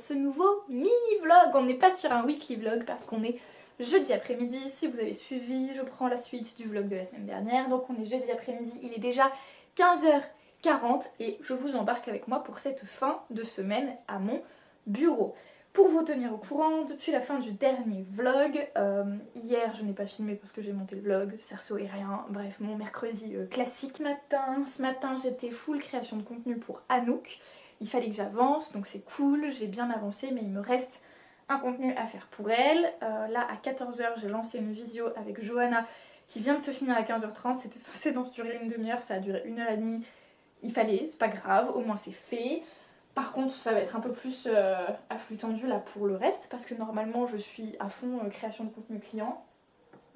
ce nouveau mini-vlog. On n'est pas sur un weekly vlog parce qu'on est jeudi après-midi. Si vous avez suivi, je prends la suite du vlog de la semaine dernière. Donc on est jeudi après-midi, il est déjà 15h40 et je vous embarque avec moi pour cette fin de semaine à mon bureau. Pour vous tenir au courant, depuis la fin du dernier vlog, hier je n'ai pas filmé parce que j'ai monté le vlog, cerceau et rien, bref mon mercredi classique matin. Ce matin j'étais full création de contenu pour Anouk, il fallait que j'avance donc c'est cool, j'ai bien avancé mais il me reste un contenu à faire pour elle. Là à 14h j'ai lancé une visio avec Johanna qui vient de se finir à 15h30, c'était censé durer une demi-heure, ça a duré 1h30, il fallait, c'est pas grave, au moins c'est fait. Par contre ça va être un peu plus à flux tendu là pour le reste parce que normalement je suis à fond création de contenu client.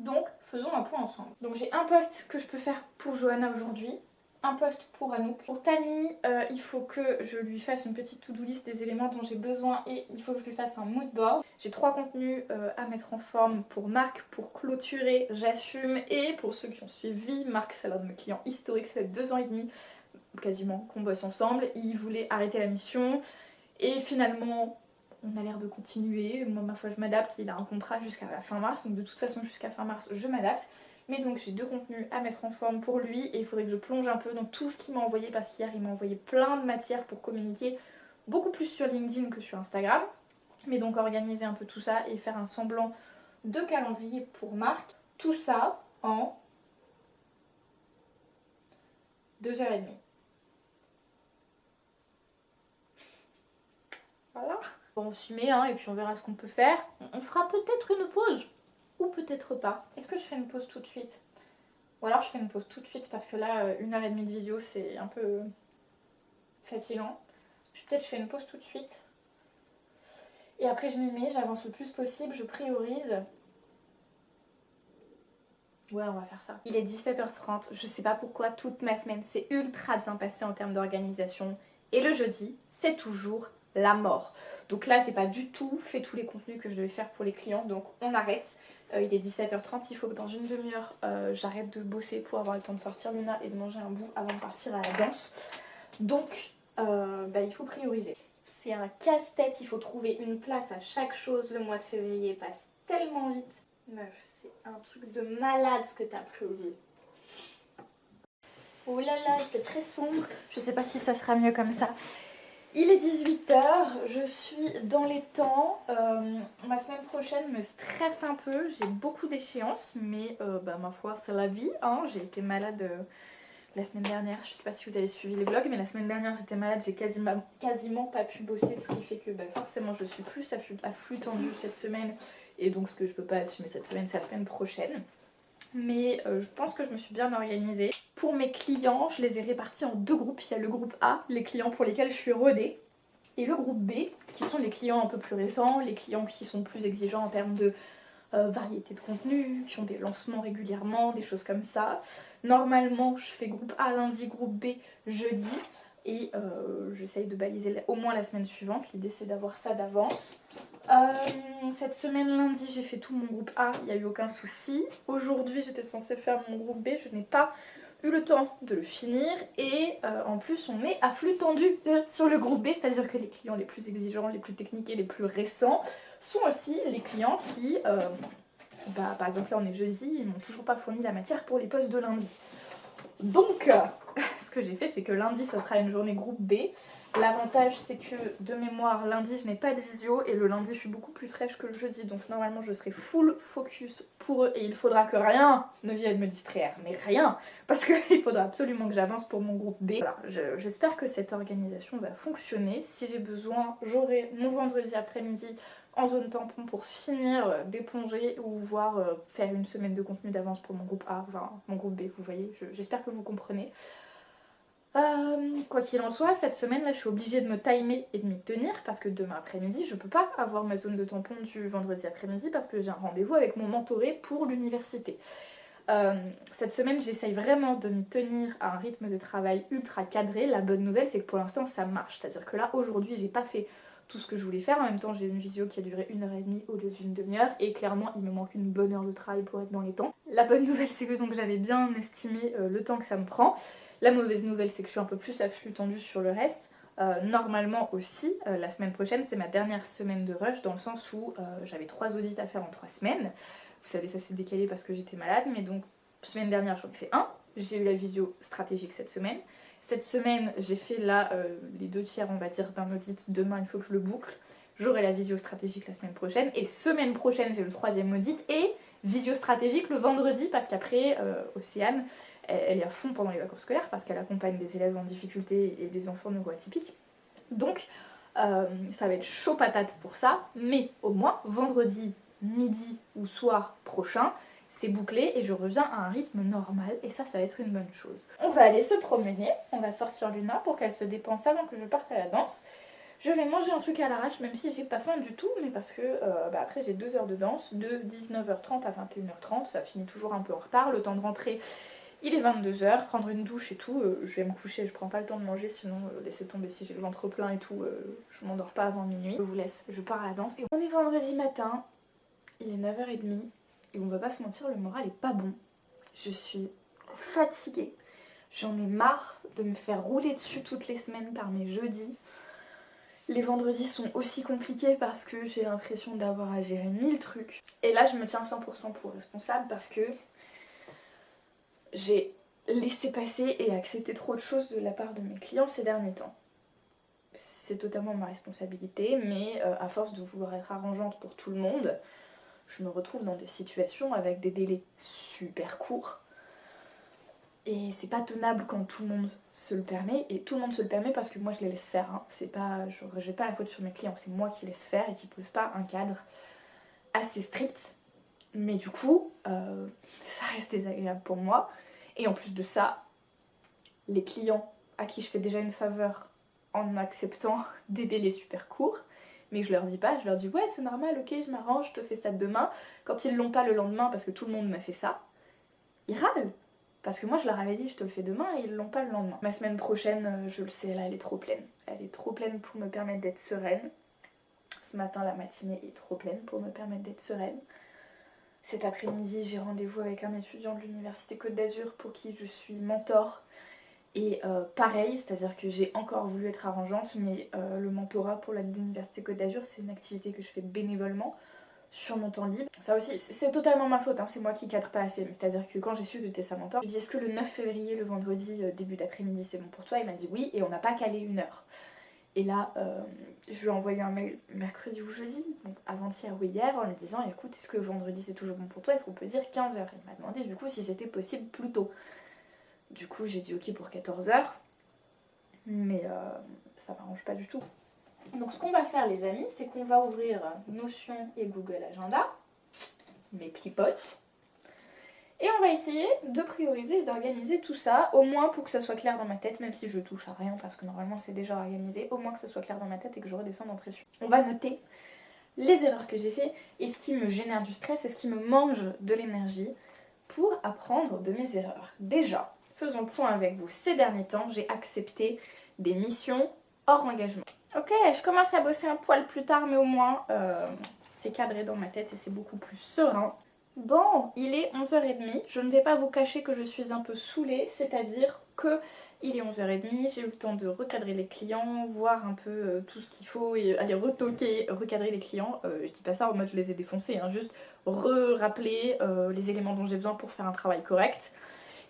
Donc faisons un point ensemble. Donc j'ai un post que je peux faire pour Johanna aujourd'hui, un post pour Anouk. Pour Tani, il faut que je lui fasse une petite to-do list des éléments dont j'ai besoin et il faut que je lui fasse un mood board. J'ai 3 contenus à mettre en forme pour Marc, pour clôturer, j'assume, et pour ceux qui ont suivi, Marc c'est l'un de mes clients historiques, ça fait 2 ans et demi quasiment qu'on bosse ensemble, il voulait arrêter la mission et finalement on a l'air de continuer. Moi ma foi je m'adapte, il a un contrat jusqu'à la fin mars donc de toute façon jusqu'à fin mars je m'adapte. Mais donc j'ai 2 contenus à mettre en forme pour lui et il faudrait que je plonge un peu dans tout ce qu'il m'a envoyé parce qu'hier il m'a envoyé plein de matières pour communiquer beaucoup plus sur LinkedIn que sur Instagram. Mais donc organiser un peu tout ça et faire un semblant de calendrier pour Marc. Tout ça en 2h30. Voilà. Bon, on s'y met hein, et puis on verra ce qu'on peut faire. On fera peut-être une pause ou peut-être pas. Est-ce que je fais une pause tout de suite? Ou alors je fais une pause tout de suite parce que là 1h30 de vidéo c'est un peu fatigant. Peut-être je fais une pause tout de suite. Et après je m'y mets, j'avance le plus possible, je priorise. Ouais, on va faire ça. Il est 17h30, je sais pas pourquoi toute ma semaine s'est ultra bien passée en termes d'organisation. Et le jeudi, c'est toujours la mort. Donc là, j'ai pas du tout fait tous les contenus que je devais faire pour les clients, donc on arrête. Il est 17h30, il faut que dans une demi-heure, j'arrête de bosser pour avoir le temps de sortir Luna et de manger un bout avant de partir à la danse. Donc, il faut prioriser. C'est un casse-tête, il faut trouver une place à chaque chose. Le mois de février passe tellement vite. Meuf, c'est un truc de malade ce que t'as prévu. Oh là là, il fait très sombre. Je sais pas si ça sera mieux comme ça. Il est 18h, je suis dans les temps. Ma semaine prochaine me stresse un peu. J'ai beaucoup d'échéances, mais ma foi, c'est la vie. Hein. J'ai été malade la semaine dernière. Je sais pas si vous avez suivi les vlogs, mais la semaine dernière j'étais malade. J'ai quasiment pas pu bosser, ce qui fait que forcément je suis plus à flux tendu cette semaine. Et donc ce que je peux pas assumer cette semaine, c'est la semaine prochaine. Mais je pense que je me suis bien organisée. Pour mes clients, je les ai répartis en 2 groupes. Il y a le groupe A, les clients pour lesquels je suis rodée, et le groupe B, qui sont les clients un peu plus récents, les clients qui sont plus exigeants en termes de variété de contenu, qui ont des lancements régulièrement, des choses comme ça. Normalement, je fais groupe A lundi, groupe B jeudi. Et j'essaye de baliser au moins la semaine suivante. L'idée c'est d'avoir ça d'avance. Cette semaine lundi j'ai fait tout mon groupe A, il n'y a eu aucun souci. Aujourd'hui j'étais censée faire mon groupe B, je n'ai pas eu le temps de le finir. Et en plus on met à flux tendu sur le groupe B, c'est-à-dire que les clients les plus exigeants, les plus techniques et les plus récents sont aussi les clients qui, par exemple là on est jeudi, ils m'ont toujours pas fourni la matière pour les postes de lundi. Donc, ce que j'ai fait, c'est que lundi, ça sera une journée groupe B. L'avantage, c'est que de mémoire, lundi, je n'ai pas de visio et le lundi, je suis beaucoup plus fraîche que le jeudi. Donc, normalement, je serai full focus pour eux et il faudra que rien ne vienne me distraire. Mais rien, parce qu'il faudra absolument que j'avance pour mon groupe B. Voilà, j'espère que cette organisation va fonctionner. Si j'ai besoin, j'aurai mon vendredi après-midi en zone tampon pour finir d'éponger ou voire faire une semaine de contenu d'avance pour mon groupe A, enfin mon groupe B, vous voyez, j'espère que vous comprenez. Quoi qu'il en soit, cette semaine là je suis obligée de me timer et de m'y tenir parce que demain après-midi je peux pas avoir ma zone de tampon du vendredi après-midi parce que j'ai un rendez-vous avec mon mentoré pour l'université. Cette semaine j'essaye vraiment de m'y tenir à un rythme de travail ultra cadré. La bonne nouvelle c'est que pour l'instant ça marche, c'est à dire que là aujourd'hui j'ai pas fait tout ce que je voulais faire, en même temps j'ai une visio qui a duré 1h30 au lieu d'une demi-heure et clairement il me manque une bonne heure de travail pour être dans les temps. La bonne nouvelle c'est que donc j'avais bien estimé le temps que ça me prend. La mauvaise nouvelle c'est que je suis un peu plus à flux tendu sur le reste. Normalement aussi, la semaine prochaine, c'est ma dernière semaine de rush dans le sens où j'avais 3 audits à faire en 3 semaines. Vous savez, ça s'est décalé parce que j'étais malade, mais donc semaine dernière, j'en ai fait un. J'ai eu la visio stratégique cette semaine. Cette semaine, j'ai fait là les 2/3, on va dire, d'un audit. Demain, il faut que je le boucle. J'aurai la visio stratégique la semaine prochaine. Et semaine prochaine, j'ai le 3e audit et visio stratégique le vendredi parce qu'après, Océane, elle est à fond pendant les vacances scolaires parce qu'elle accompagne des élèves en difficulté et des enfants neuroatypiques. Donc, ça va être chaud patate pour ça. Mais au moins, vendredi, midi ou soir prochain, c'est bouclé et je reviens à un rythme normal et ça va être une bonne chose. On va aller se promener, on va sortir Luna pour qu'elle se dépense avant que je parte à la danse. Je vais manger un truc à l'arrache même si j'ai pas faim du tout, mais parce que après j'ai 2 heures de danse, de 19h30 à 21h30, ça finit toujours un peu en retard, le temps de rentrer il est 22h, prendre une douche et tout, je vais me coucher, je prends pas le temps de manger sinon laissez tomber si j'ai le ventre plein et tout, je m'endors pas avant minuit. Je vous laisse, je pars à la danse et on est vendredi matin, il est 9h30. Et on va pas se mentir, le moral est pas bon. Je suis fatiguée. J'en ai marre de me faire rouler dessus toutes les semaines par mes jeudis. Les vendredis sont aussi compliqués parce que j'ai l'impression d'avoir à gérer 1000 trucs. Et là, je me tiens 100% pour responsable parce que j'ai laissé passer et accepté trop de choses de la part de mes clients ces derniers temps. C'est totalement ma responsabilité, mais à force de vouloir être arrangeante pour tout le monde, je me retrouve dans des situations avec des délais super courts. Et c'est pas tenable quand tout le monde se le permet. Et tout le monde se le permet parce que moi je les laisse faire. Hein. C'est pas, je rejette pas la faute sur mes clients, c'est moi qui laisse faire et qui pose pas un cadre assez strict. Mais du coup, ça reste désagréable pour moi. Et en plus de ça, les clients à qui je fais déjà une faveur en acceptant des délais super courts, mais je leur dis pas, je leur dis ouais c'est normal, ok je m'arrange, je te fais ça demain. Quand ils l'ont pas le lendemain parce que tout le monde m'a fait ça, ils râlent. Parce que moi je leur avais dit je te le fais demain et ils l'ont pas le lendemain. Ma semaine prochaine, je le sais, là elle est trop pleine. Elle est trop pleine pour me permettre d'être sereine. Ce matin la matinée est trop pleine pour me permettre d'être sereine. Cet après-midi j'ai rendez-vous avec un étudiant de l'université Côte d'Azur pour qui je suis mentor. Et pareil, c'est-à-dire que j'ai encore voulu être arrangeante, mais le mentorat pour l'université Côte d'Azur, c'est une activité que je fais bénévolement sur mon temps libre. Ça aussi, c'est totalement ma faute, hein, c'est moi qui cadre pas assez. C'est-à-dire que quand j'ai su que t'étais sa mentor, je lui ai dit est-ce que le 9 février, le vendredi, début d'après-midi, c'est bon pour toi? Il m'a dit oui, et on n'a pas calé une heure. Et là, je lui ai envoyé un mail mercredi ou jeudi, donc avant-hier ou hier, en lui disant écoute, est-ce que vendredi c'est toujours bon pour toi? Est-ce qu'on peut dire 15h? Il m'a demandé du coup si c'était possible plus tôt. Du coup, j'ai dit ok pour 14h, mais ça m'arrange pas du tout. Donc ce qu'on va faire les amis, c'est qu'on va ouvrir Notion et Google Agenda, mes petits potes, et on va essayer de prioriser et d'organiser tout ça, au moins pour que ça soit clair dans ma tête, même si je touche à rien parce que normalement c'est déjà organisé, au moins que ça soit clair dans ma tête et que je redescende en pression. On va noter les erreurs que j'ai fait et ce qui me génère du stress et ce qui me mange de l'énergie pour apprendre de mes erreurs. Déjà, faisons le point avec vous. Ces derniers temps, j'ai accepté des missions hors engagement. Ok, je commence à bosser un poil plus tard, mais au moins c'est cadré dans ma tête et c'est beaucoup plus serein. Bon, il est 11h30. Je ne vais pas vous cacher que je suis un peu saoulée, c'est-à-dire que il est 11h30, j'ai eu le temps de recadrer les clients, voir un peu tout ce qu'il faut et aller retoquer, recadrer les clients. Je dis pas ça en mode je les ai défoncés, hein, juste rappeler les éléments dont j'ai besoin pour faire un travail correct.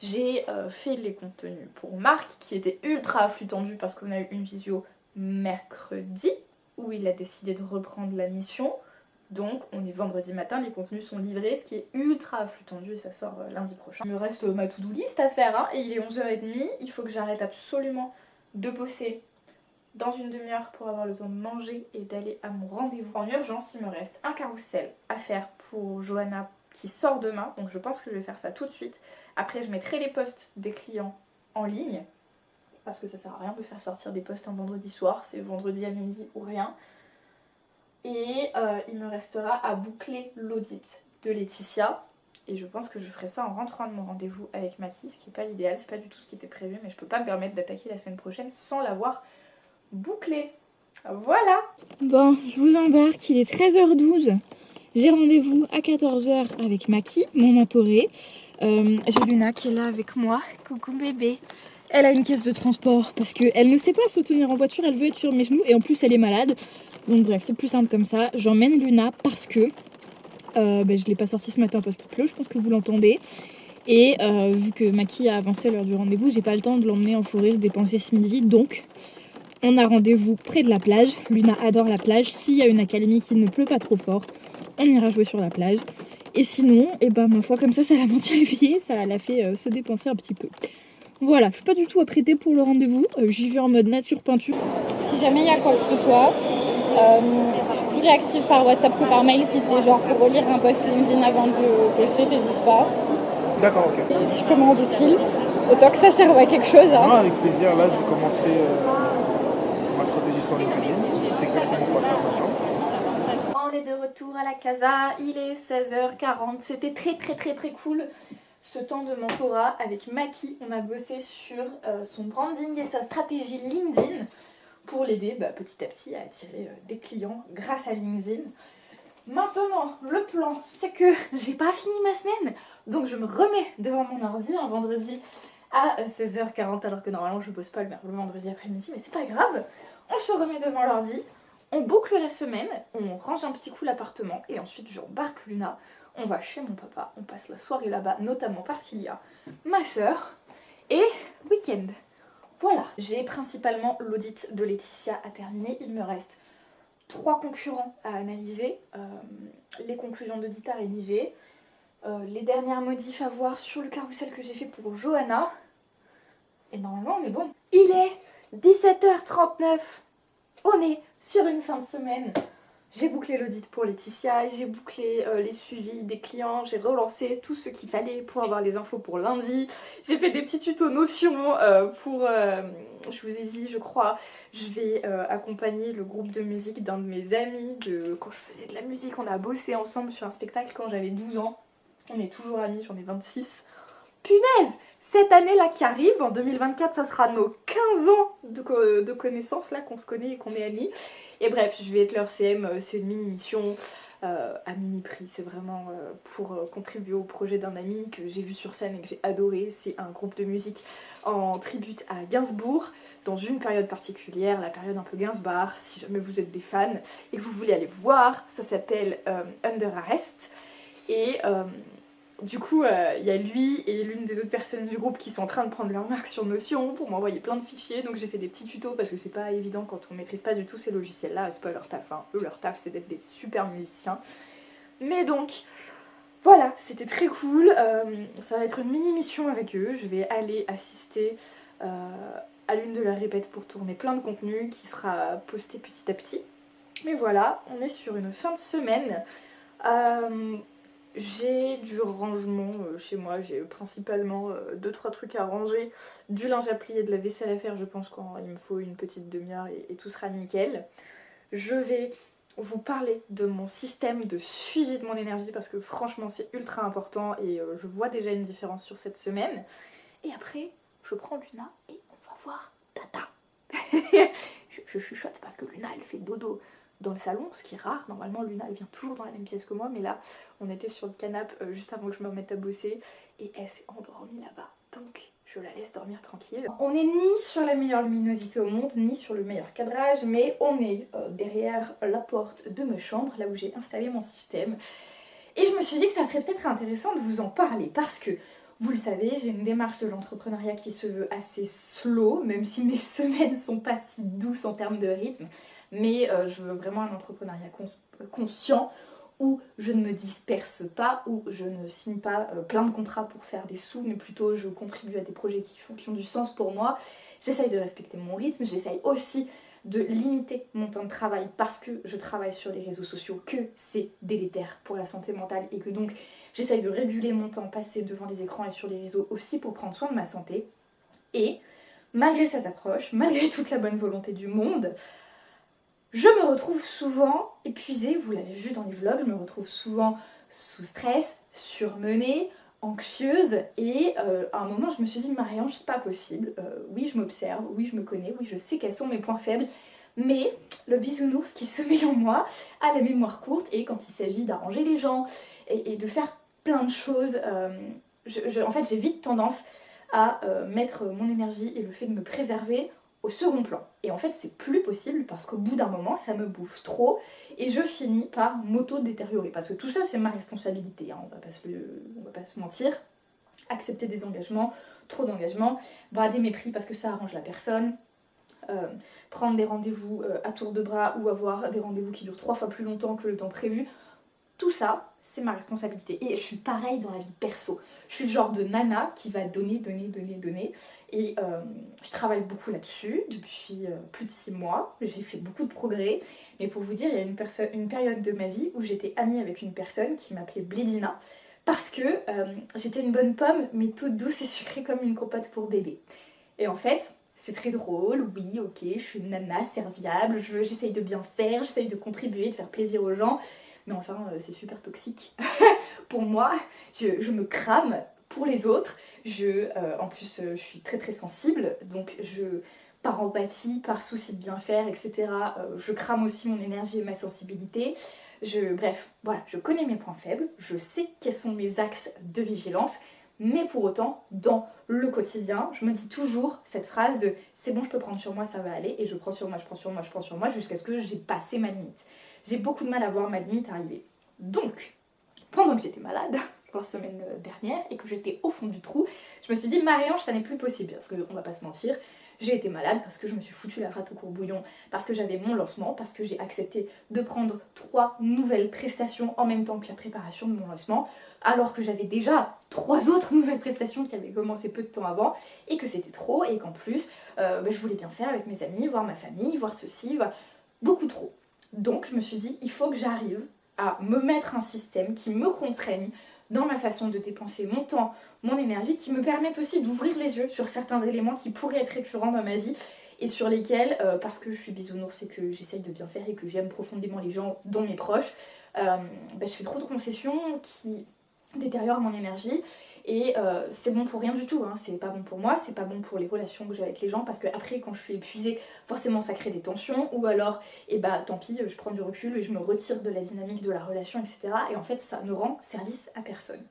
J'ai fait les contenus pour Marc qui était ultra à flux tendu parce qu'on a eu une visio mercredi où il a décidé de reprendre la mission. Donc on est vendredi matin, les contenus sont livrés, ce qui est ultra à flux tendu et ça sort lundi prochain. Il me reste ma to-do list à faire hein, et il est 11h30, il faut que j'arrête absolument de bosser dans une demi-heure pour avoir le temps de manger et d'aller à mon rendez-vous. En urgence, il me reste un carrousel à faire pour Johanna qui sort demain, donc je pense que je vais faire ça tout de suite. Après je mettrai les posts des clients en ligne, parce que ça sert à rien de faire sortir des posts un vendredi soir, c'est vendredi à midi ou rien. Et il me restera à boucler l'audit de Laetitia. Et je pense que je ferai ça en rentrant de mon rendez-vous avec Maki, ce qui n'est pas l'idéal, c'est pas du tout ce qui était prévu, mais je peux pas me permettre d'attaquer la semaine prochaine sans l'avoir bouclé. Voilà. Bon, je vous embarque, il est 13h12. J'ai rendez-vous à 14h avec Maki, mon mentoré. J'ai Luna qui est là avec moi. Coucou bébé. Elle a une caisse de transport parce qu'elle ne sait pas se tenir en voiture, elle veut être sur mes genoux et en plus elle est malade. Donc bref, c'est plus simple comme ça. J'emmène Luna parce que je l'ai pas sortie ce matin parce qu'il pleut, je pense que vous l'entendez. Et vu que Maki a avancé à l'heure du rendez-vous, j'ai pas le temps de l'emmener en forêt se dépenser ce midi. Donc on a rendez-vous près de la plage. Luna adore la plage. S'il y a une accalmie qui ne pleut pas trop fort, on ira jouer sur la plage. Et sinon, ma foi, comme ça la maintient éveillée, ça l'a fait se dépenser un petit peu. Voilà, je suis pas du tout apprêtée pour le rendez-vous. J'y vais en mode nature peinture. Si jamais il y a quoi que ce soit, je suis plus réactive par WhatsApp que par mail. Si c'est genre pour relire un post LinkedIn avant de le poster, n'hésite pas. D'accord, ok. Et si je peux me rendre utile, autant que ça serve à quelque chose. Hein. Non, avec plaisir. Là, je vais commencer ma stratégie sur LinkedIn. Je sais exactement quoi faire maintenant. On est de retour à la casa, il est 16h40. C'était très cool ce temps de mentorat avec Maki. On a bossé sur son branding et sa stratégie LinkedIn pour l'aider petit à petit à attirer des clients grâce à LinkedIn. Maintenant, le plan, c'est que j'ai pas fini ma semaine, donc je me remets devant mon ordi un vendredi à 16h40, alors que normalement je bosse pas le vendredi après-midi, mais c'est pas grave. On se remet devant l'ordi, on boucle la semaine, on range un petit coup l'appartement, et ensuite je embarque Luna, on va chez mon papa, on passe la soirée là-bas, notamment parce qu'il y a ma soeur, et week-end. Voilà, j'ai principalement l'audit de Laetitia à terminer, il me reste 3 concurrents à analyser, les conclusions d'audit à rédiger, les dernières modifs à voir sur le carrousel que j'ai fait pour Johanna, et normalement on est bon. Il est 17h39, on est sur une fin de semaine. J'ai bouclé l'audit pour Laetitia, j'ai bouclé les suivis des clients, j'ai relancé tout ce qu'il fallait pour avoir les infos pour lundi. J'ai fait des petits tutos Notion pour, je vous ai dit, je crois, je vais accompagner le groupe de musique d'un de mes amis. Quand je faisais de la musique, on a bossé ensemble sur un spectacle quand j'avais 12 ans. On est toujours amis, j'en ai 26. Punaise! Cette année-là qui arrive, en 2024, ça sera nos 15 ans de connaissances là qu'on se connaît et qu'on est amis. Et bref, je vais être leur CM, c'est une mini-mission à mini-prix. C'est vraiment pour contribuer au projet d'un ami que j'ai vu sur scène et que j'ai adoré. C'est un groupe de musique en tribute à Gainsbourg, dans une période particulière, la période un peu Gainsbourg. Si jamais vous êtes des fans et que vous voulez aller voir, ça s'appelle Under Arrest. Et du coup, il y a lui et l'une des autres personnes du groupe qui sont en train de prendre leur marque sur Notion pour m'envoyer plein de fichiers. Donc j'ai fait des petits tutos parce que c'est pas évident quand on maîtrise pas du tout ces logiciels-là. C'est pas leur taf, hein. Eux, leur taf, c'est d'être des super musiciens. Mais donc, voilà, c'était très cool. Ça va être une mini-mission avec eux. Je vais aller assister à l'une de leurs répètes pour tourner plein de contenu qui sera posté petit à petit. Mais voilà, on est sur une fin de semaine. J'ai du rangement chez moi, j'ai principalement 2-3 trucs à ranger, du linge à plier, de la vaisselle à faire, je pense qu'il me faut une petite demi-heure et tout sera nickel. Je vais vous parler de mon système de suivi de mon énergie parce que franchement c'est ultra important et je vois déjà une différence sur cette semaine. Et après, je prends Luna et on va voir Tata. je chuchote parce que Luna elle fait dodo dans le salon, ce qui est rare. Normalement, Luna, elle vient toujours dans la même pièce que moi, mais là, on était sur le canapé juste avant que je me remette à bosser, et elle s'est endormie là-bas. Donc, je la laisse dormir tranquille. On n'est ni sur la meilleure luminosité au monde, ni sur le meilleur cadrage, mais on est derrière la porte de ma chambre, là où j'ai installé mon système. Et je me suis dit que ça serait peut-être intéressant de vous en parler, parce que, vous le savez, j'ai une démarche de l'entrepreneuriat qui se veut assez slow, même si mes semaines sont pas si douces en termes de rythme. Mais je veux vraiment un entrepreneuriat conscient où je ne me disperse pas, où je ne signe pas plein de contrats pour faire des sous, mais plutôt je contribue à des projets qui ont du sens pour moi. J'essaye de respecter mon rythme, j'essaye aussi de limiter mon temps de travail parce que je travaille sur les réseaux sociaux, que c'est délétère pour la santé mentale et que donc j'essaye de réguler mon temps passé devant les écrans et sur les réseaux aussi pour prendre soin de ma santé. Et malgré cette approche, malgré toute la bonne volonté du monde, je me retrouve souvent épuisée, vous l'avez vu dans les vlogs, je me retrouve souvent sous stress, surmenée, anxieuse et à un moment je me suis dit Marie-Ange, c'est pas possible, oui je m'observe, oui je me connais, oui je sais quels sont mes points faibles, mais le bisounours qui se met en moi a la mémoire courte et quand il s'agit d'arranger les gens et de faire plein de choses, en fait j'ai vite tendance à mettre mon énergie et le fait de me préserver au second plan. Et en fait c'est plus possible parce qu'au bout d'un moment ça me bouffe trop et je finis par m'auto-détériorer. Parce que tout ça c'est ma responsabilité, hein, on va pas se mentir. Accepter des engagements, trop d'engagements, brader mes prix parce que ça arrange la personne, prendre des rendez-vous à tour de bras ou avoir des rendez-vous qui durent 3 fois plus longtemps que le temps prévu. Tout ça, c'est ma responsabilité. Et je suis pareil dans la vie perso. Je suis le genre de nana qui va donner. Et je travaille beaucoup là-dessus depuis plus de 6 mois. J'ai fait beaucoup de progrès. Mais pour vous dire, il y a une période de ma vie où j'étais amie avec une personne qui m'appelait Blédina. Parce que j'étais une bonne pomme, mais toute douce et sucrée comme une compote pour bébé. Et en fait, c'est très drôle, oui, ok, je suis une nana serviable, j'essaye de bien faire, j'essaye de contribuer, de faire plaisir aux gens. Mais enfin, c'est super toxique. Pour moi, je me crame pour les autres. En plus, je suis très très sensible, donc par empathie, par souci de bien faire, etc. Je crame aussi mon énergie et ma sensibilité. Bref, voilà, je connais mes points faibles, je sais quels sont mes axes de vigilance, mais pour autant, dans le quotidien, je me dis toujours cette phrase de c'est bon, je peux prendre sur moi, ça va aller, et je prends sur moi, jusqu'à ce que j'ai passé ma limite. J'ai beaucoup de mal à voir ma limite arriver. Donc, pendant que j'étais malade, la semaine dernière, et que j'étais au fond du trou, je me suis dit, Marie-Ange, ça n'est plus possible, parce qu'on va pas se mentir, j'ai été malade parce que je me suis foutu la rate au courbouillon, parce que j'avais mon lancement, parce que j'ai accepté de prendre 3 nouvelles prestations en même temps que la préparation de mon lancement, alors que j'avais déjà 3 autres nouvelles prestations qui avaient commencé peu de temps avant, et que c'était trop, et qu'en plus, je voulais bien faire avec mes amis, voir ma famille, voir ceci, beaucoup trop. Donc je me suis dit, il faut que j'arrive à me mettre un système qui me contraigne dans ma façon de dépenser mon temps, mon énergie, qui me permettent aussi d'ouvrir les yeux sur certains éléments qui pourraient être récurrents dans ma vie et sur lesquels, parce que je suis bisounours et que j'essaye de bien faire et que j'aime profondément les gens, dont mes proches, je fais trop de concessions qui détériorent mon énergie. Et c'est bon pour rien du tout, hein. C'est pas bon pour moi, c'est pas bon pour les relations que j'ai avec les gens, parce que après quand je suis épuisée, forcément ça crée des tensions, ou alors, tant pis, je prends du recul et je me retire de la dynamique de la relation, etc. Et en fait ça ne rend service à personne.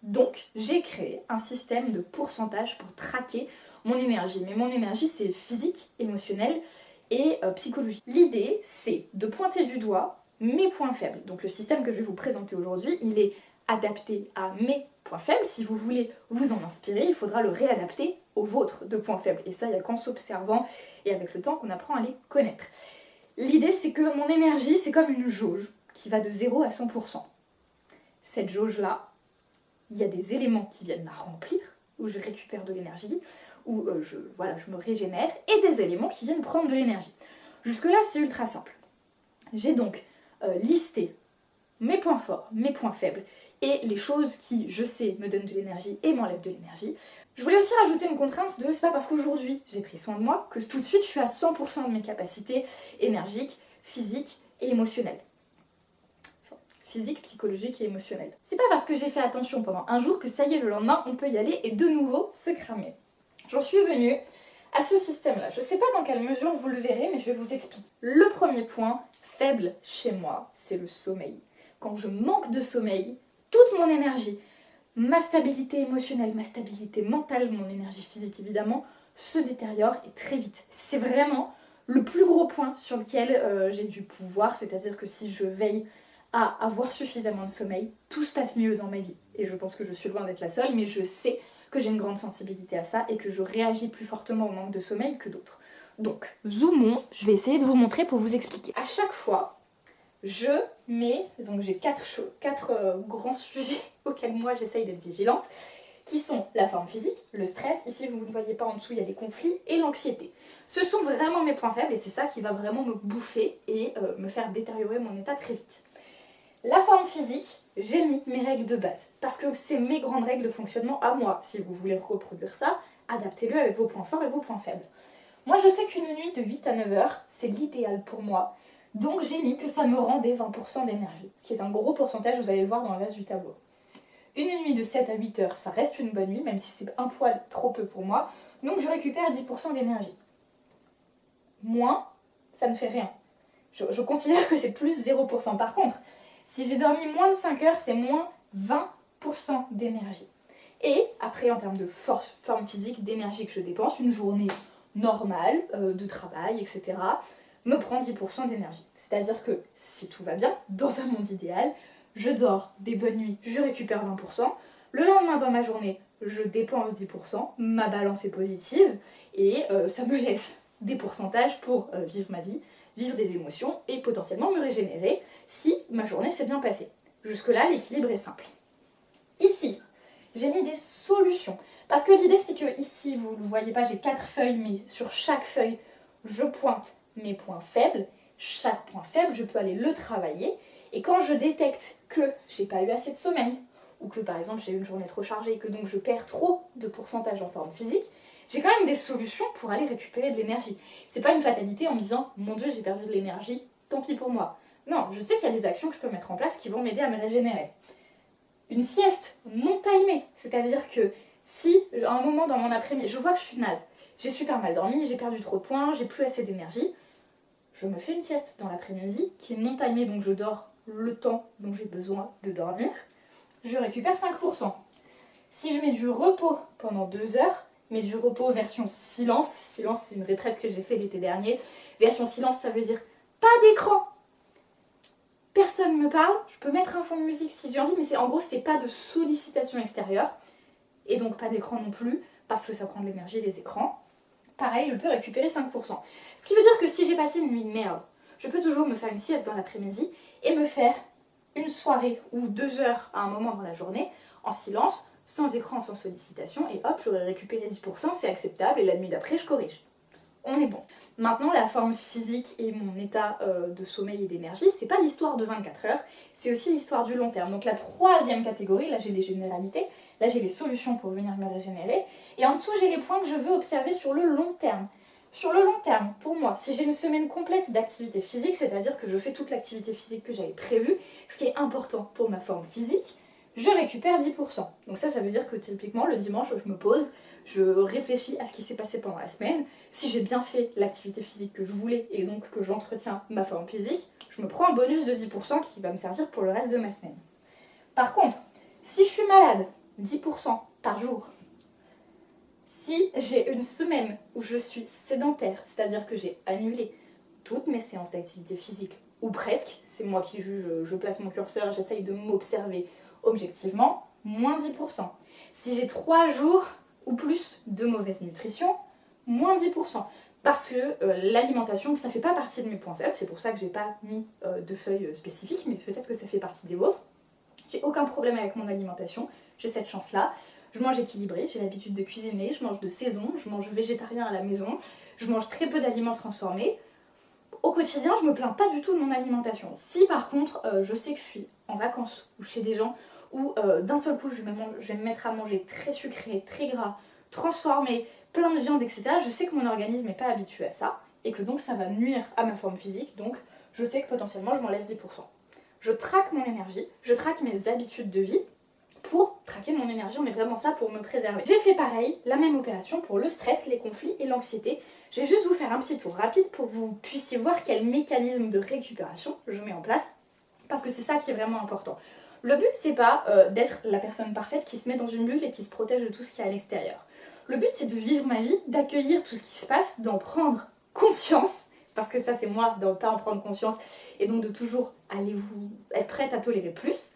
Donc j'ai créé un système de pourcentage pour traquer mon énergie. Mais mon énergie c'est physique, émotionnel et psychologique. L'idée c'est de pointer du doigt mes points faibles. Donc le système que je vais vous présenter aujourd'hui, il est adapté à mes points faibles. Si vous voulez vous en inspirer, il faudra le réadapter aux vôtres de points faibles. Et ça, il n'y a qu'en s'observant et avec le temps qu'on apprend à les connaître. L'idée, c'est que mon énergie, c'est comme une jauge qui va de 0 à 100%. Cette jauge-là, il y a des éléments qui viennent la remplir, où je récupère de l'énergie, où je me régénère, et des éléments qui viennent prendre de l'énergie. Jusque-là, c'est ultra simple. J'ai donc listé mes points forts, mes points faibles, et les choses qui, je sais, me donnent de l'énergie et m'enlèvent de l'énergie. Je voulais aussi rajouter une contrainte de c'est pas parce qu'aujourd'hui j'ai pris soin de moi que tout de suite je suis à 100% de mes capacités énergiques, physiques et émotionnelles. Enfin, physiques, psychologiques et émotionnelles. C'est pas parce que j'ai fait attention pendant un jour que ça y est, le lendemain on peut y aller et de nouveau se cramer. J'en suis venue à ce système-là. Je sais pas dans quelle mesure vous le verrez, mais je vais vous expliquer. Le premier point faible chez moi, c'est le sommeil. Quand je manque de sommeil, toute mon énergie, ma stabilité émotionnelle, ma stabilité mentale, mon énergie physique évidemment, se détériore et très vite. C'est vraiment le plus gros point sur lequel j'ai du pouvoir, c'est-à-dire que si je veille à avoir suffisamment de sommeil, tout se passe mieux dans ma vie. Et je pense que je suis loin d'être la seule, mais je sais que j'ai une grande sensibilité à ça et que je réagis plus fortement au manque de sommeil que d'autres. Donc, zoomons, je vais essayer de vous montrer pour vous expliquer. À chaque fois, je mets, donc j'ai 4 grands sujets auxquels moi j'essaye d'être vigilante, qui sont la forme physique, le stress, ici vous ne voyez pas en dessous il y a des conflits, et l'anxiété. Ce sont vraiment mes points faibles et c'est ça qui va vraiment me bouffer et me faire détériorer mon état très vite. La forme physique, j'ai mis mes règles de base, parce que c'est mes grandes règles de fonctionnement à moi. Si vous voulez reproduire ça, adaptez-le avec vos points forts et vos points faibles. Moi je sais qu'une nuit de 8 à 9 heures, c'est l'idéal pour moi. Donc j'ai mis que ça me rendait 20% d'énergie, ce qui est un gros pourcentage, vous allez le voir dans le reste du tableau. Une nuit de 7 à 8 heures, ça reste une bonne nuit, même si c'est un poil trop peu pour moi, donc je récupère 10% d'énergie. Moins, ça ne fait rien. Je considère que c'est plus 0%. Par contre, si j'ai dormi moins de 5 heures, c'est moins 20% d'énergie. Et après, en termes de forme physique, d'énergie que je dépense, une journée normale de travail, etc., me prend 10% d'énergie. C'est-à-dire que si tout va bien, dans un monde idéal, je dors des bonnes nuits, je récupère 20%. Le lendemain dans ma journée, je dépense 10%, ma balance est positive et ça me laisse des pourcentages pour vivre ma vie, vivre des émotions et potentiellement me régénérer si ma journée s'est bien passée. Jusque-là, l'équilibre est simple. Ici, j'ai mis des solutions. Parce que l'idée, c'est que ici, vous ne le voyez pas, j'ai 4 feuilles, mais sur chaque feuille, je pointe mes points faibles. Chaque point faible, je peux aller le travailler. Et quand je détecte que j'ai pas eu assez de sommeil, ou que par exemple j'ai eu une journée trop chargée et que donc je perds trop de pourcentage en forme physique, j'ai quand même des solutions pour aller récupérer de l'énergie. C'est pas une fatalité en me disant « Mon Dieu, j'ai perdu de l'énergie, tant pis pour moi ». Non, je sais qu'il y a des actions que je peux mettre en place qui vont m'aider à me régénérer. Une sieste non timée, c'est-à-dire que si à un moment dans mon après-midi, je vois que je suis naze, j'ai super mal dormi, j'ai perdu trop de points, j'ai plus assez d'énergie, je me fais une sieste dans l'après-midi qui est non timée, donc je dors le temps dont j'ai besoin de dormir, je récupère 5%. Si je mets du repos pendant 2 heures, mais du repos version silence, silence c'est une retraite que j'ai fait l'été dernier, version silence ça veut dire pas d'écran, personne ne me parle, je peux mettre un fond de musique si j'ai envie, mais en gros c'est pas de sollicitation extérieure, et donc pas d'écran non plus, parce que ça prend de l'énergie les écrans. Pareil, je peux récupérer 5%. Ce qui veut dire que si j'ai passé une nuit de merde, je peux toujours me faire une sieste dans l'après-midi et me faire une soirée ou 2 heures à un moment dans la journée, en silence, sans écran, sans sollicitation, et hop, j'aurais récupéré 10%, c'est acceptable, et la nuit d'après, je corrige. On est bon. Maintenant, la forme physique et mon état de sommeil et d'énergie, c'est pas l'histoire de 24 heures, c'est aussi l'histoire du long terme. Donc la troisième catégorie, là j'ai les généralités, là j'ai les solutions pour venir me régénérer, et en dessous j'ai les points que je veux observer sur le long terme. Sur le long terme, pour moi, si j'ai une semaine complète d'activité physique, c'est-à-dire que je fais toute l'activité physique que j'avais prévue, ce qui est important pour ma forme physique, je récupère 10%. Donc ça veut dire que typiquement le dimanche, je me pose, je réfléchis à ce qui s'est passé pendant la semaine. Si j'ai bien fait l'activité physique que je voulais et donc que j'entretiens ma forme physique, je me prends un bonus de 10% qui va me servir pour le reste de ma semaine. Par contre, si je suis malade, 10% par jour. Si j'ai une semaine où je suis sédentaire, c'est-à-dire que j'ai annulé toutes mes séances d'activité physique, ou presque, c'est moi qui juge, je place mon curseur, j'essaye de m'observer objectivement, moins 10%. Si j'ai 3 jours ou plus de mauvaise nutrition, moins 10%. Parce que l'alimentation, ça fait pas partie de mes points faibles, c'est pour ça que j'ai pas mis de feuilles spécifiques, mais peut-être que ça fait partie des vôtres. J'ai aucun problème avec mon alimentation, j'ai cette chance-là. Je mange équilibré, j'ai l'habitude de cuisiner, je mange de saison, je mange végétarien à la maison, je mange très peu d'aliments transformés. Au quotidien, je me plains pas du tout de mon alimentation. Si par contre, je sais que je suis en vacances ou chez des gens où d'un seul coup je vais me mettre à manger très sucré, très gras, transformé, plein de viande, etc., je sais que mon organisme n'est pas habitué à ça et que donc ça va nuire à ma forme physique, donc je sais que potentiellement je m'enlève 10%. Je traque mon énergie, je traque mes habitudes de vie pour traquer mon énergie, on est vraiment ça pour me préserver. J'ai fait pareil, la même opération pour le stress, les conflits et l'anxiété. Je vais juste vous faire un petit tour rapide pour que vous puissiez voir quel mécanisme de récupération je mets en place, parce que c'est ça qui est vraiment important. Le but, c'est pas d'être la personne parfaite qui se met dans une bulle et qui se protège de tout ce qui est à l'extérieur. Le but, c'est de vivre ma vie, d'accueillir tout ce qui se passe, d'en prendre conscience, parce que ça, c'est moi, de ne pas en prendre conscience, et donc de toujours être prête à tolérer plus.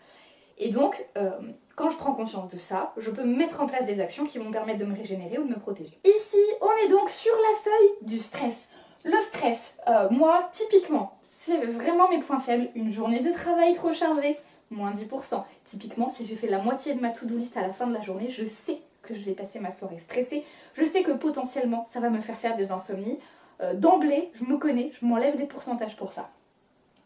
Et donc, quand je prends conscience de ça, je peux mettre en place des actions qui vont me permettre de me régénérer ou de me protéger. Ici, on est donc sur la feuille du stress. Le stress, moi, typiquement, c'est vraiment mes points faibles. Une journée de travail trop chargée, moins 10%. Typiquement, si j'ai fait la moitié de ma to-do list à la fin de la journée, je sais que je vais passer ma soirée stressée. Je sais que potentiellement, ça va me faire des insomnies. D'emblée, je me connais, je m'enlève des pourcentages pour ça.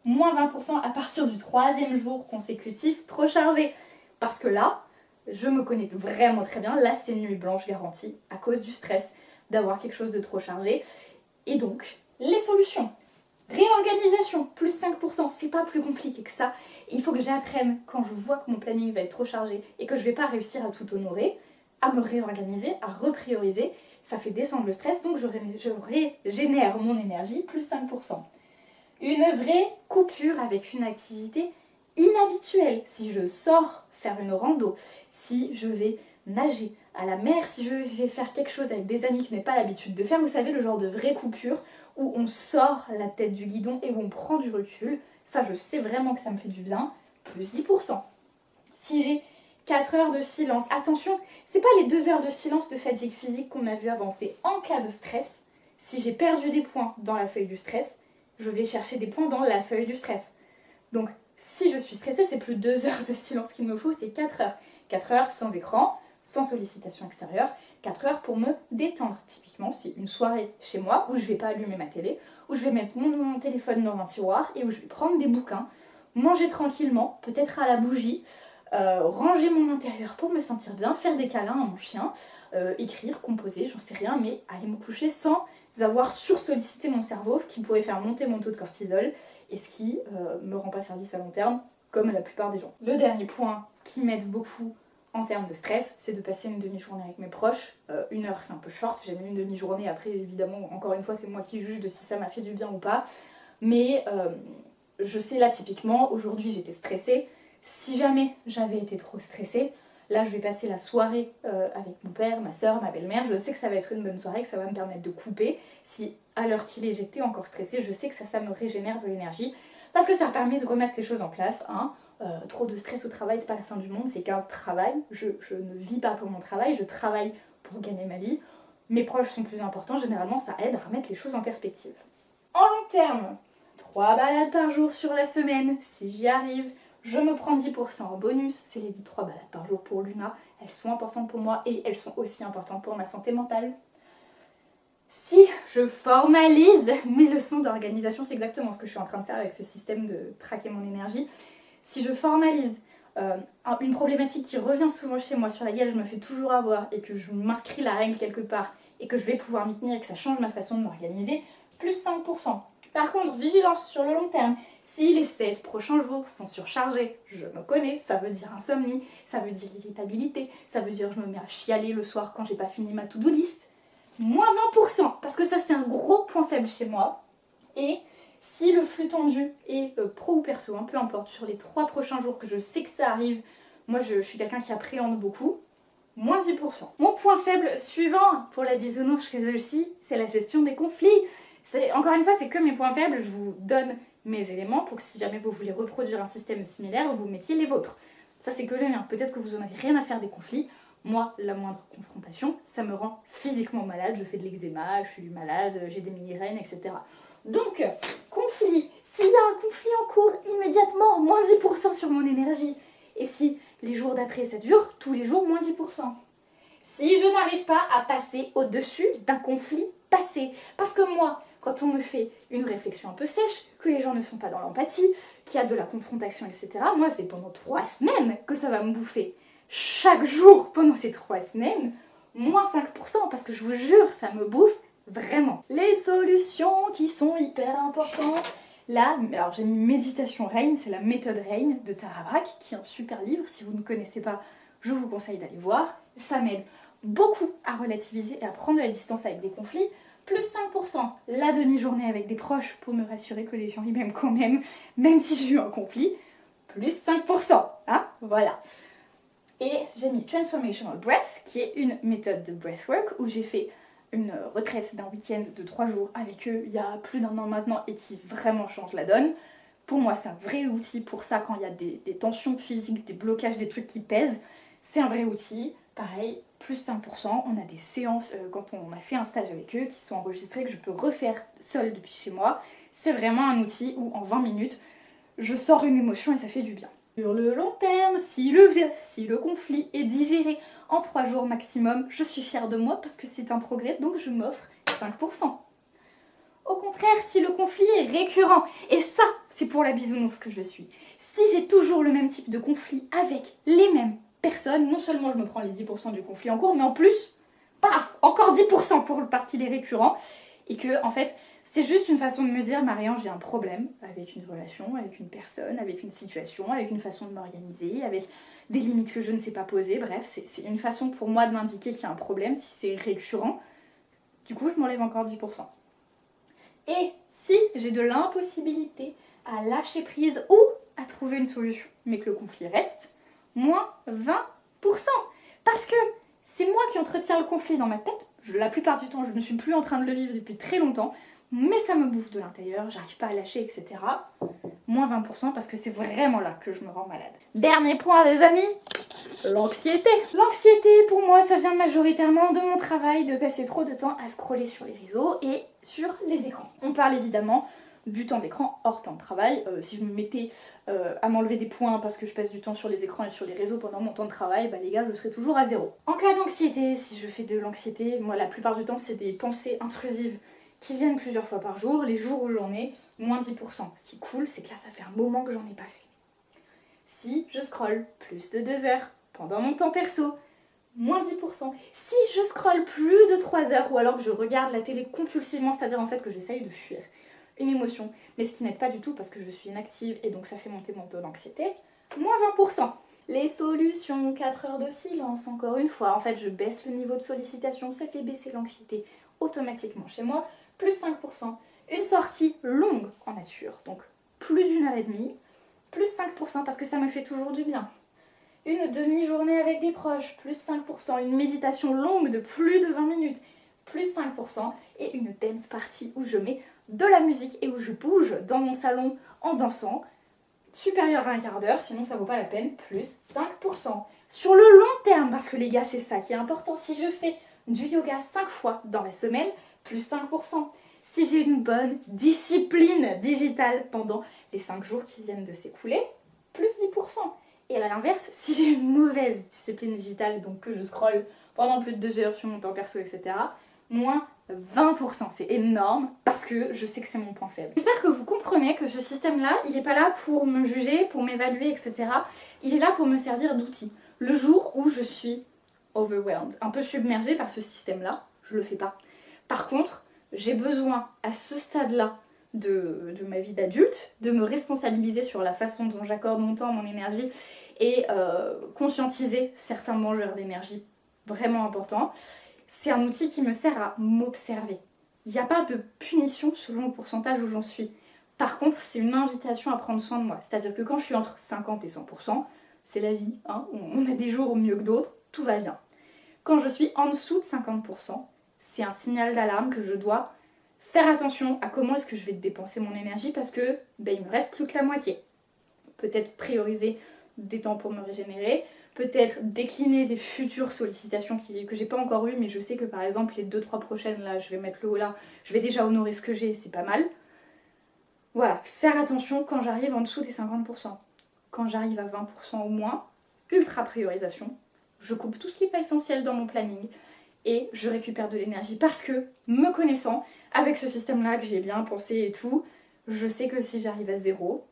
Moins 20% à partir du 3e jour consécutif trop chargé. Parce que là, je me connais vraiment très bien. Là, c'est une nuit blanche garantie à cause du stress d'avoir quelque chose de trop chargé. Et donc, les solutions. Réorganisation, plus 5%, c'est pas plus compliqué que ça. Il faut que j'apprenne, quand je vois que mon planning va être trop chargé et que je vais pas réussir à tout honorer, à me réorganiser, à reprioriser. Ça fait descendre le stress, donc je régénère mon énergie, plus 5%. Une vraie coupure avec une activité inhabituelle. Si je sors faire une rando, si je vais nager à la mer, si je vais faire quelque chose avec des amis que je n'ai pas l'habitude de faire, vous savez, le genre de vraie coupure où on sort la tête du guidon et où on prend du recul, ça je sais vraiment que ça me fait du bien, plus 10%. Si j'ai 4 heures de silence, attention, c'est pas les 2 heures de silence de fatigue physique qu'on a vu avant, c'est en cas de stress, si j'ai perdu des points dans la feuille du stress, je vais chercher des points dans la feuille du stress. Donc si je suis stressée, c'est plus 2 heures de silence qu'il me faut, c'est 4 heures. 4 heures sans écran, sans sollicitation extérieure, 4 heures pour me détendre. Typiquement, c'est une soirée chez moi où je vais pas allumer ma télé, où je vais mettre mon téléphone dans un tiroir et où je vais prendre des bouquins, manger tranquillement, peut-être à la bougie, ranger mon intérieur pour me sentir bien, faire des câlins à mon chien, écrire, composer, j'en sais rien, mais aller me coucher sans avoir sursollicité mon cerveau, ce qui pourrait faire monter mon taux de cortisol et ce qui me rend pas service à long terme, comme la plupart des gens. Le dernier point qui m'aide beaucoup en termes de stress, c'est de passer une demi-journée avec mes proches. 1 heure, c'est un peu short, j'ai mis une demi-journée. Après, évidemment, encore une fois, c'est moi qui juge de si ça m'a fait du bien ou pas. Mais je sais là, typiquement, aujourd'hui, j'étais stressée. Si jamais j'avais été trop stressée, là, je vais passer la soirée avec mon père, ma soeur, ma belle-mère. Je sais que ça va être une bonne soirée, que ça va me permettre de couper. Si, à l'heure qu'il est, j'étais encore stressée, je sais que ça me régénère de l'énergie. Parce que ça permet de remettre les choses en place, hein. Trop de stress au travail, c'est pas la fin du monde, c'est qu'un travail. Je ne vis pas pour mon travail, je travaille pour gagner ma vie. Mes proches sont plus importants, généralement ça aide à remettre les choses en perspective. En long terme, 3 balades par jour sur la semaine, si j'y arrive, je me prends 10% en bonus. C'est les 3 balades par jour pour Luna, elles sont importantes pour moi et elles sont aussi importantes pour ma santé mentale. Si je formalise mes leçons d'organisation, c'est exactement ce que je suis en train de faire avec ce système de traquer mon énergie. Si je formalise une problématique qui revient souvent chez moi, sur laquelle je me fais toujours avoir et que je m'inscris la règle quelque part et que je vais pouvoir m'y tenir et que ça change ma façon de m'organiser, plus 5%. Par contre, vigilance sur le long terme. Si les 7 prochains jours sont surchargés, je me connais, ça veut dire insomnie, ça veut dire irritabilité, ça veut dire que je me mets à chialer le soir quand j'ai pas fini ma to-do list, moins 20%, parce que ça c'est un gros point faible chez moi. Et si le flux tendu est pro ou perso, hein, peu importe, sur les 3 prochains jours que je sais que ça arrive, moi je suis quelqu'un qui appréhende beaucoup, moins 10%. Mon point faible suivant pour la bisounours que je suis, c'est la gestion des conflits. Encore une fois, c'est que mes points faibles, je vous donne mes éléments pour que si jamais vous voulez reproduire un système similaire, vous mettiez les vôtres. Ça c'est que le mien, peut-être que vous en avez rien à faire des conflits. Moi, la moindre confrontation, ça me rend physiquement malade, je fais de l'eczéma, je suis malade, j'ai des migraines, etc. Donc, conflit, s'il y a un conflit en cours, immédiatement, moins 10% sur mon énergie. Et si les jours d'après ça dure, tous les jours, moins 10%. Si je n'arrive pas à passer au-dessus d'un conflit passé, parce que moi, quand on me fait une réflexion un peu sèche, que les gens ne sont pas dans l'empathie, qu'il y a de la confrontation, etc., moi, c'est pendant 3 semaines que ça va me bouffer. Chaque jour pendant ces 3 semaines, moins 5%, parce que je vous jure, ça me bouffe vraiment. Les solutions qui sont hyper importantes. Là, alors j'ai mis Méditation Rain, c'est la méthode Rain de Tara Brach, qui est un super livre. Si vous ne connaissez pas, je vous conseille d'aller voir. Ça m'aide beaucoup à relativiser et à prendre de la distance avec des conflits. Plus 5%, la demi-journée avec des proches pour me rassurer que les gens y m'aiment quand même, même si j'ai eu un conflit. Plus 5%, hein, voilà. Et j'ai mis Transformational Breath, qui est une méthode de breathwork où j'ai fait une retraite d'un week-end de 3 jours avec eux il y a plus d'1 an maintenant et qui vraiment change la donne. Pour moi, c'est un vrai outil pour ça quand il y a des tensions physiques, des blocages, des trucs qui pèsent. C'est un vrai outil. Pareil, plus 5%. On a des séances quand on a fait un stage avec eux qui sont enregistrées que je peux refaire seule depuis chez moi. C'est vraiment un outil où en 20 minutes, je sors une émotion et ça fait du bien. Sur le long terme, si le conflit est digéré en 3 jours maximum, je suis fière de moi parce que c'est un progrès, donc je m'offre 5%. Au contraire, si le conflit est récurrent, et ça, c'est pour la bisounours que je suis, si j'ai toujours le même type de conflit avec les mêmes personnes, non seulement je me prends les 10% du conflit en cours, mais en plus, paf, encore 10% parce qu'il est récurrent, et que, en fait, c'est juste une façon de me dire, Marianne, j'ai un problème avec une relation, avec une personne, avec une situation, avec une façon de m'organiser, avec des limites que je ne sais pas poser. Bref, c'est une façon pour moi de m'indiquer qu'il y a un problème si c'est récurrent. Du coup, je m'enlève encore 10%. Et si j'ai de l'impossibilité à lâcher prise ou à trouver une solution, mais que le conflit reste, moins 20%. Parce que C'est moi qui entretiens le conflit dans ma tête. La plupart du temps, je ne suis plus en train de le vivre depuis très longtemps, mais ça me bouffe de l'intérieur, j'arrive pas à lâcher, etc. Moins 20% parce que c'est vraiment là que je me rends malade. Dernier point, les amis, l'anxiété. L'anxiété, pour moi, ça vient majoritairement de mon travail, de passer trop de temps à scroller sur les réseaux et sur les écrans. On parle évidemment du temps d'écran hors temps de travail. Si je me mettais à m'enlever des points parce que je passe du temps sur les écrans et sur les réseaux pendant mon temps de travail, bah les gars, je serais toujours à zéro. En cas d'anxiété, si je fais de l'anxiété, moi la plupart du temps c'est des pensées intrusives qui viennent plusieurs fois par jour. Les jours où j'en ai, moins 10%. Ce qui est cool, c'est que là ça fait un moment que j'en ai pas fait. Si je scrolle plus de 2 heures pendant mon temps perso, moins 10%. Si je scrolle plus de 3 heures ou alors que je regarde la télé compulsivement, c'est-à-dire en fait que j'essaye de fuir une émotion, mais ce qui n'aide pas du tout parce que je suis inactive et donc ça fait monter mon taux d'anxiété, moins 20%. Les solutions, 4 heures de silence, encore une fois, en fait je baisse le niveau de sollicitation, ça fait baisser l'anxiété automatiquement chez moi, plus 5%. Une sortie longue en nature, donc plus d'1h30, plus 5% parce que ça me fait toujours du bien. Une demi-journée avec des proches, plus 5%. Une méditation longue de plus de 20 minutes, plus 5%. Et une dance party où je mets de la musique et où je bouge dans mon salon en dansant, supérieur à un quart d'heure, sinon ça vaut pas la peine, plus 5%. Sur le long terme, parce que les gars, c'est ça qui est important, si je fais du yoga 5 fois dans la semaine, plus 5%. Si j'ai une bonne discipline digitale pendant les 5 jours qui viennent de s'écouler, plus 10%. Et à l'inverse, si j'ai une mauvaise discipline digitale, donc que je scrolle pendant plus de 2 heures sur mon temps perso, etc., moins 20%. C'est énorme parce que je sais que c'est mon point faible. J'espère que vous comprenez que ce système-là, il n'est pas là pour me juger, pour m'évaluer, etc. Il est là pour me servir d'outil. Le jour où je suis overwhelmed, un peu submergée par ce système-là, je le fais pas. Par contre, j'ai besoin à ce stade-là de ma vie d'adulte, de me responsabiliser sur la façon dont j'accorde mon temps, mon énergie et conscientiser certains mangeurs d'énergie vraiment importants. C'est un outil qui me sert à m'observer. Il n'y a pas de punition selon le pourcentage où j'en suis. Par contre, c'est une invitation à prendre soin de moi. C'est-à-dire que quand je suis entre 50 et 100%, c'est la vie, hein, on a des jours mieux que d'autres, tout va bien. Quand je suis en dessous de 50%, c'est un signal d'alarme que je dois faire attention à comment est-ce que je vais dépenser mon énergie parce que il me reste plus que la moitié. Peut-être prioriser des temps pour me régénérer, peut-être décliner des futures sollicitations que j'ai pas encore eues, mais je sais que par exemple les 2-3 prochaines, là, je vais mettre le haut là, je vais déjà honorer ce que j'ai, c'est pas mal. Voilà, faire attention quand j'arrive en dessous des 50%. Quand j'arrive à 20% au moins, ultra priorisation, je coupe tout ce qui n'est pas essentiel dans mon planning et je récupère de l'énergie parce que, me connaissant, avec ce système-là que j'ai bien pensé et tout, je sais que si j'arrive à 0,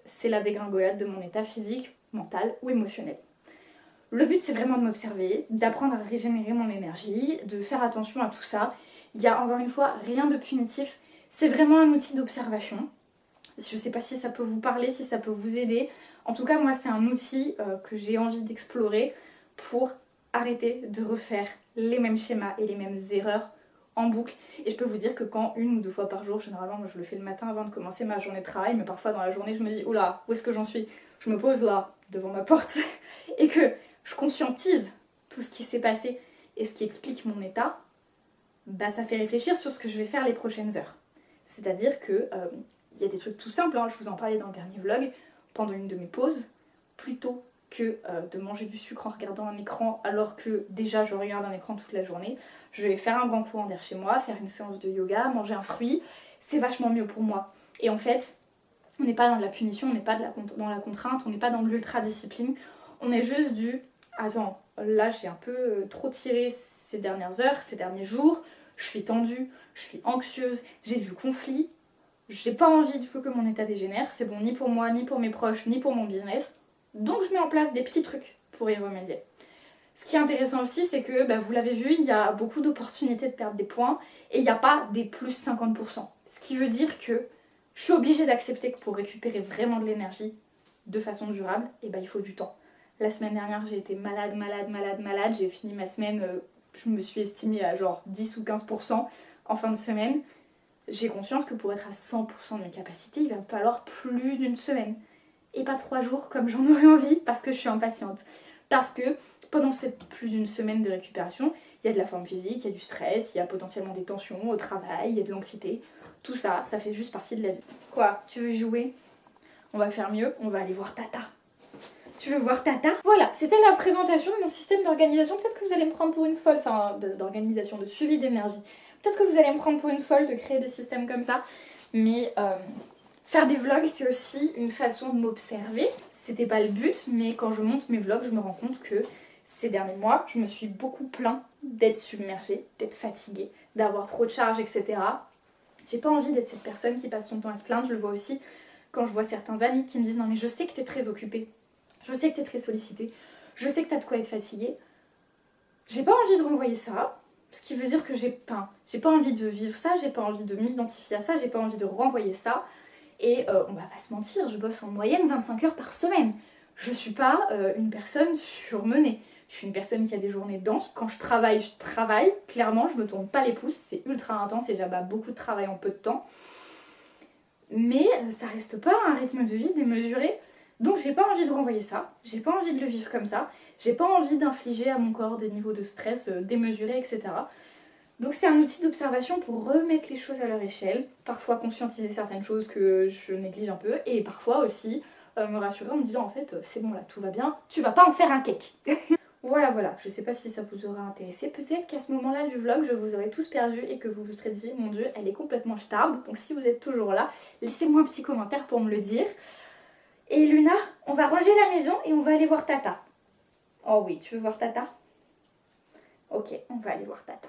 c'est la dégringolade de mon état physique, mental ou émotionnel. Le but, c'est vraiment de m'observer, d'apprendre à régénérer mon énergie, de faire attention à tout ça. Il y a encore une fois rien de punitif, c'est vraiment un outil d'observation. Je sais pas si ça peut vous parler, si ça peut vous aider. En tout cas, moi, c'est un outil que j'ai envie d'explorer pour arrêter de refaire les mêmes schémas et les mêmes erreurs en boucle. Et je peux vous dire que quand 1 ou 2 fois par jour, généralement moi je le fais le matin avant de commencer ma journée de travail, mais parfois dans la journée je me dis oula, où est-ce que j'en suis? Je me pose là devant ma porte et que je conscientise tout ce qui s'est passé et ce qui explique mon état, bah ça fait réfléchir sur ce que je vais faire les prochaines heures. C'est-à-dire que y a des trucs tout simples, hein, je vous en parlais dans le dernier vlog, pendant une de mes pauses, plutôt que de manger du sucre en regardant un écran alors que déjà je regarde un écran toute la journée, je vais faire un grand courant d'air chez moi, faire une séance de yoga, manger un fruit, c'est vachement mieux pour moi. Et en fait, on n'est pas dans la punition, on n'est pas dans la contrainte, on n'est pas dans l'ultra-discipline, on est juste du « Attends, là j'ai un peu trop tiré ces dernières heures, ces derniers jours, je suis tendue, je suis anxieuse, j'ai du conflit, j'ai pas envie que mon état dégénère, c'est bon ni pour moi, ni pour mes proches, ni pour mon business. » Donc je mets en place des petits trucs pour y remédier. Ce qui est intéressant aussi, c'est que, vous l'avez vu, il y a beaucoup d'opportunités de perdre des points et il n'y a pas des plus 50%. Ce qui veut dire que je suis obligée d'accepter que pour récupérer vraiment de l'énergie de façon durable, il faut du temps. La semaine dernière, j'ai été malade, j'ai fini ma semaine, je me suis estimée à genre 10 ou 15% en fin de semaine. J'ai conscience que pour être à 100% de mes capacités, il va me falloir plus d'1 semaine. Et pas 3 jours comme j'en aurais envie parce que je suis impatiente. Parce que Pendant plus d'une semaine de récupération, il y a de la forme physique, il y a du stress, il y a potentiellement des tensions au travail, il y a de l'anxiété. Tout ça, ça fait juste partie de la vie. Quoi, tu veux jouer? On va faire mieux, on va aller voir Tata. Tu veux voir Tata? Voilà, c'était la présentation de mon système d'organisation. Peut-être que vous allez me prendre pour une folle, enfin d'organisation, de suivi d'énergie. Peut-être que vous allez me prendre pour une folle de créer des systèmes comme ça. Mais faire des vlogs, c'est aussi une façon de m'observer. C'était pas le but, mais quand je monte mes vlogs, je me rends compte que ces derniers mois, je me suis beaucoup plaint d'être submergée, d'être fatiguée, d'avoir trop de charges, etc. J'ai pas envie d'être cette personne qui passe son temps à se plaindre. Je le vois aussi quand je vois certains amis qui me disent « Non mais je sais que t'es très occupée. Je sais que t'es très sollicitée. Je sais que t'as de quoi être fatiguée. » J'ai pas envie de renvoyer ça. Ce qui veut dire que j'ai pas envie de vivre ça, j'ai pas envie de m'identifier à ça, j'ai pas envie de renvoyer ça. Et on va pas se mentir, je bosse en moyenne 25 heures par semaine. Je suis pas une personne surmenée. Je suis une personne qui a des journées denses. Quand je travaille, clairement, je me tourne pas les pouces, c'est ultra intense et j'abats beaucoup de travail en peu de temps. Mais ça reste pas un rythme de vie démesuré. Donc j'ai pas envie de renvoyer ça, j'ai pas envie de le vivre comme ça, j'ai pas envie d'infliger à mon corps des niveaux de stress démesurés, etc. Donc c'est un outil d'observation pour remettre les choses à leur échelle, parfois conscientiser certaines choses que je néglige un peu, et parfois aussi me rassurer en me disant en fait c'est bon là, tout va bien, tu vas pas en faire un cake. Voilà, je sais pas si ça vous aura intéressé, peut-être qu'à ce moment-là du vlog je vous aurais tous perdu et que vous vous serez dit mon dieu elle est complètement starbe, donc si vous êtes toujours là, laissez-moi un petit commentaire pour me le dire. Et Luna, on va ranger la maison et on va aller voir Tata. Oh oui, tu veux voir Tata? Ok, on va aller voir Tata.